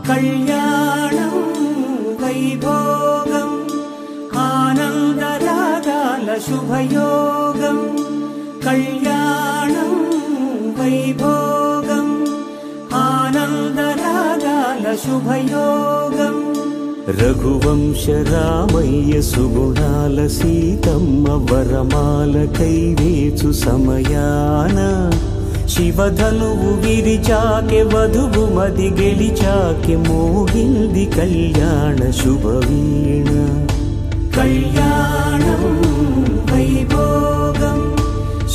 కళ్యాణం వైభోగం ఆనందరాగాల శుభయోగం కళ్యాణం వైభోగం ఆనందరాగాల శుభయోగం రఘువంశ రామయ్య సుగుణాల సీతమ్మ వరమాల కైవేచు సమయాన శివధనువు విరిచాకె వధువు మది గెలిచాకె మోగింది కళ్యాణ శుభవీణ కళ్యాణం వైభోగం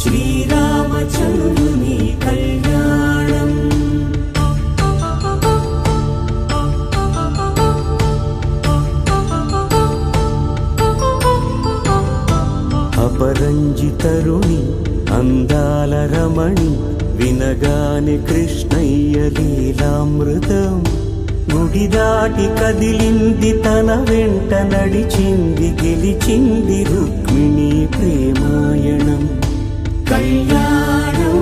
శ్రీరామచంద్రుని కళ్యాణం అపరంజి తరుణి అందాల రమణి వినగాని కృష్ణయ్య లీలామృతం గుడి దాటి కదిలింది తన వెంట నడిచింది గెలిచింది రుక్మిణి ప్రేమాయణం కళ్యాణం